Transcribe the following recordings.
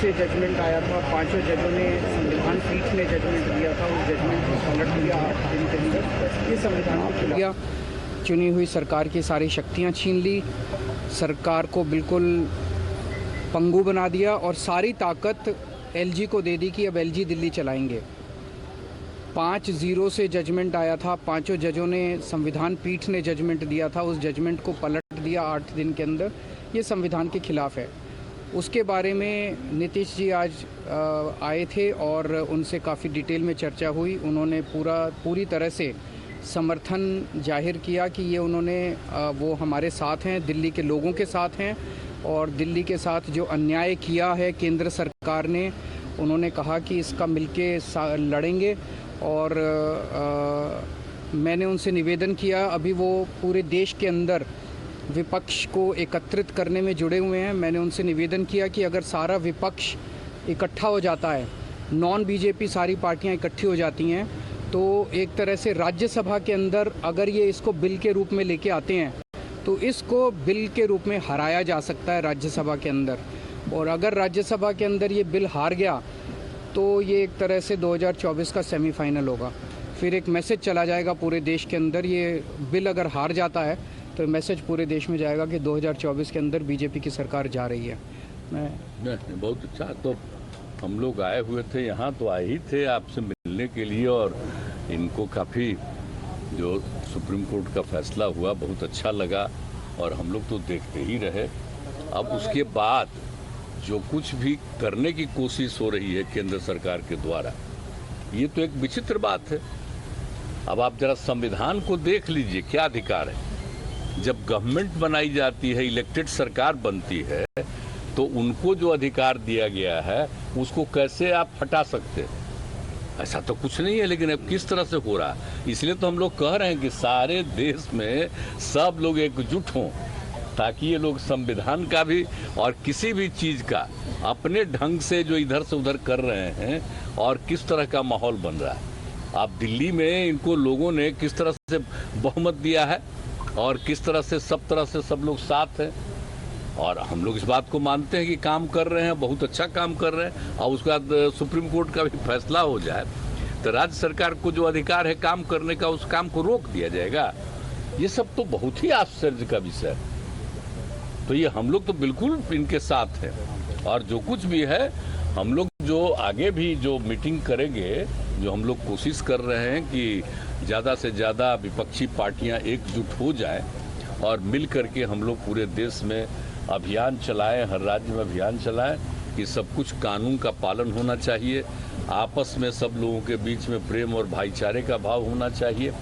से जजमेंट आया था, 5 जजों ने संविधान पीठ ने जजमेंट दिया था, उस जजमेंट को पलट दिया 8 दिन के अंदर। ये संविधान के खिलाफ चुनी हुई सरकार की सारी शक्तियां छीन ली, सरकार को बिल्कुल पंगु बना दिया और सारी ताकत एलजी को दे दी कि अब एलजी दिल्ली चलाएंगे। 5-0 से जजमेंट आया था, 5 जजों ने संविधान पीठ ने जजमेंट दिया था, उस जजमेंट को पलट दिया 8 दिन के अंदर। ये संविधान के खिलाफ है। उसके बारे में नीतीश जी आज आए थे और उनसे काफ़ी डिटेल में चर्चा हुई। उन्होंने पूरी तरह से समर्थन जाहिर किया कि ये वो हमारे साथ हैं, दिल्ली के लोगों के साथ हैं और दिल्ली के साथ जो अन्याय किया है केंद्र सरकार ने, उन्होंने कहा कि इसका मिलके लड़ेंगे। और मैंने उनसे निवेदन किया, अभी वो पूरे देश के अंदर विपक्ष को एकत्रित करने में जुड़े हुए हैं। मैंने उनसे निवेदन किया कि अगर सारा विपक्ष इकट्ठा हो जाता है, नॉन बीजेपी सारी पार्टियां इकट्ठी हो जाती हैं, तो एक तरह से राज्यसभा के अंदर अगर ये इसको बिल के रूप में लेके आते हैं तो इसको बिल के रूप में हराया जा सकता है राज्यसभा के अंदर। और अगर राज्यसभा के अंदर ये बिल हार गया तो ये एक तरह से 2024 का सेमीफाइनल होगा। फिर एक मैसेज चला जाएगा पूरे देश के अंदर। ये बिल अगर हार जाता है तो मैसेज पूरे देश में जाएगा कि 2024 के अंदर बीजेपी की सरकार जा रही है। नहीं, बहुत अच्छा। तो हम लोग आए हुए थे यहाँ, तो आए ही थे आपसे मिलने के लिए और इनको काफ़ी जो सुप्रीम कोर्ट का फैसला हुआ बहुत अच्छा लगा और हम लोग तो देखते ही रहे। अब उसके बाद जो कुछ भी करने की कोशिश हो रही है केंद्र सरकार के द्वारा, ये तो एक विचित्र बात है। अब आप जरा संविधान को देख लीजिए, क्या अधिकार है। जब गवर्नमेंट बनाई जाती है, इलेक्टेड सरकार बनती है, तो उनको जो अधिकार दिया गया है उसको कैसे आप हटा सकते हैं? ऐसा तो कुछ नहीं है। लेकिन अब किस तरह से हो रहा है, इसलिए तो हम लोग कह रहे हैं कि सारे देश में सब लोग एकजुट हों ताकि ये लोग संविधान का भी और किसी भी चीज़ का अपने ढंग से जो इधर से उधर कर रहे हैं और किस तरह का माहौल बन रहा है। आप दिल्ली में इनको लोगों ने किस तरह से बहुमत दिया है और किस तरह से सब लोग साथ हैं और हम लोग इस बात को मानते हैं कि काम कर रहे हैं, बहुत अच्छा काम कर रहे हैं। और उसके बाद सुप्रीम कोर्ट का भी फैसला हो जाए तो राज्य सरकार को जो अधिकार है काम करने का, उस काम को रोक दिया जाएगा। ये सब तो बहुत ही आश्चर्य का विषय है। तो ये हम लोग तो बिल्कुल इनके साथ हैं और जो कुछ भी है हम लोग जो आगे भी जो मीटिंग करेंगे, जो हम लोग कोशिश कर रहे हैं कि ज़्यादा से ज़्यादा विपक्षी पार्टियां एकजुट हो जाएं और मिल करके हम लोग पूरे देश में अभियान चलाएं, हर राज्य में अभियान चलाएं कि सब कुछ कानून का पालन होना चाहिए, आपस में सब लोगों के बीच में प्रेम और भाईचारे का भाव होना चाहिए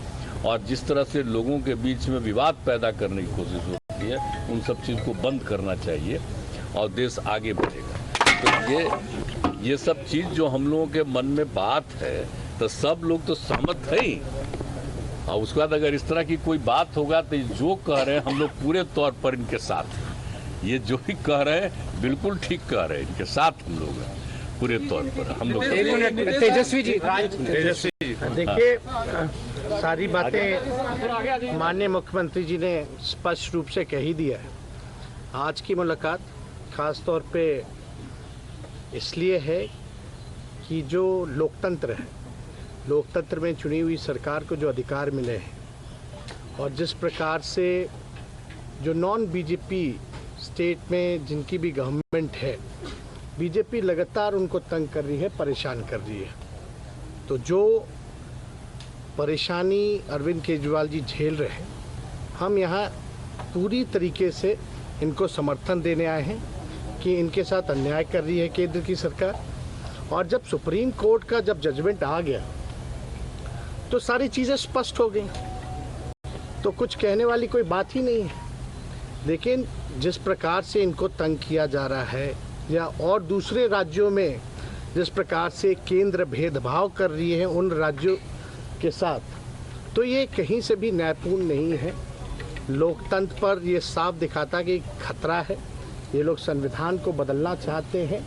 और जिस तरह से लोगों के बीच में विवाद पैदा करने की कोशिश होती है उन सब चीज़ को बंद करना चाहिए और देश आगे बढ़ेगा। तो ये सब चीज़ जो हम लोगों के मन में बात है तो सब लोग तो सहमत है ही। और उसके बाद अगर इस तरह की कोई बात होगा तो जो कह रहे हैं हम लोग पूरे तौर पर इनके साथ हैं। ये जो भी कह रहे हैं बिल्कुल ठीक कह रहे हैं, इनके साथ हम लोग हैं पूरे तौर पर हम लोग। तेजस्वी जी, देखिए सारी बातें माननीय मुख्यमंत्री जी ने स्पष्ट रूप से कह ही दिया है। आज की मुलाकात खास तौर पे इसलिए है कि जो लोकतंत्र है, लोकतंत्र में चुनी हुई सरकार को जो अधिकार मिले हैं और जिस प्रकार से जो नॉन बीजेपी स्टेट में जिनकी भी गवर्नमेंट है, बीजेपी लगातार उनको तंग कर रही है, परेशान कर रही है। तो जो परेशानी अरविंद केजरीवाल जी झेल रहे हैं, हम यहाँ पूरी तरीके से इनको समर्थन देने आए हैं कि इनके साथ अन्याय कर रही है केंद्र की सरकार। और जब सुप्रीम कोर्ट का जब जजमेंट आ गया तो सारी चीज़ें स्पष्ट हो गई, तो कुछ कहने वाली कोई बात ही नहीं है। लेकिन जिस प्रकार से इनको तंग किया जा रहा है या और दूसरे राज्यों में जिस प्रकार से केंद्र भेदभाव कर रही है उन राज्यों के साथ, तो ये कहीं से भी न्यायपूर्ण नहीं है। लोकतंत्र पर ये साफ दिखाता कि खतरा है। ये लोग संविधान को बदलना चाहते हैं,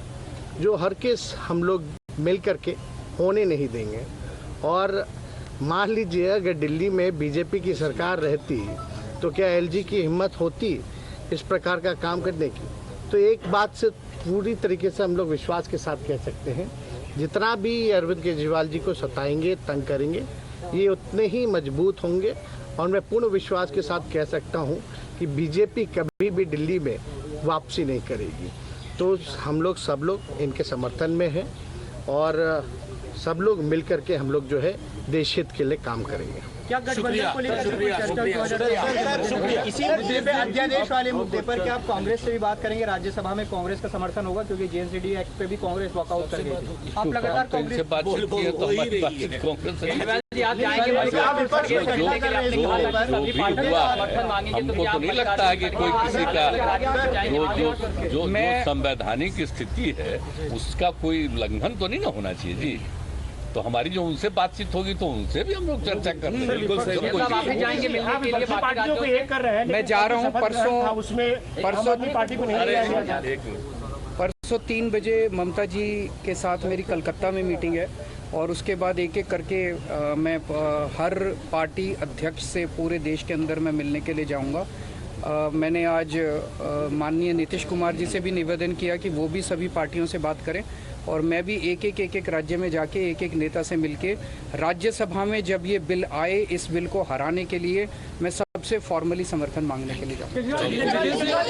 जो हर केस हम लोग मिल करके होने नहीं देंगे। और मान लीजिए अगर दिल्ली में बीजेपी की सरकार रहती तो क्या एलजी की हिम्मत होती इस प्रकार का काम करने की? तो एक बात से पूरी तरीके से हम लोग विश्वास के साथ कह सकते हैं, जितना भी अरविंद केजरीवाल जी को सताएंगे, तंग करेंगे, ये उतने ही मजबूत होंगे। और मैं पूर्ण विश्वास के साथ कह सकता हूँ कि बीजेपी कभी भी दिल्ली में वापसी नहीं करेगी। तो हम लोग सब लोग इनके समर्थन में हैं और सब लोग मिल करके हम लोग जो है देश हित के लिए काम करेंगे। क्या गठबंधन को लेकर इसी मुद्दे पे, अध्यादेश वाले मुद्दे पर क्या आप कांग्रेस से भी बात करेंगे? राज्यसभा में कांग्रेस का समर्थन होगा क्योंकि जेएसडीडी एक्ट पे भी कांग्रेस वॉकआउट कर गई थी। आप लगातार कांग्रेस से बातचीत की है तो हमारी बातचीत कांग्रेस से हमको तो नहीं लगता है कि कोई किसी का जो संवैधानिक स्थिति है उसका कोई उल्लंघन तो नहीं ना होना चाहिए जी। तो हमारी जो उनसे बातचीत होगी तो उनसे भी हम लोग चर्चा कर रहे हैं। मैं जा रहा हूँ परसों 3 बजे ममता जी के साथ मेरी कलकत्ता में मीटिंग है और उसके बाद एक एक करके मैं हर पार्टी अध्यक्ष से पूरे देश के अंदर मैं मिलने के लिए जाऊंगा। मैंने आज माननीय नीतीश कुमार जी से भी निवेदन किया कि वो भी सभी पार्टियों से बात करें और मैं भी एक एक राज्य में जाके एक एक नेता से मिलके राज्यसभा में जब ये बिल आए, इस बिल को हराने के लिए मैं सबसे फॉर्मली समर्थन मांगने के लिए जाऊँगा।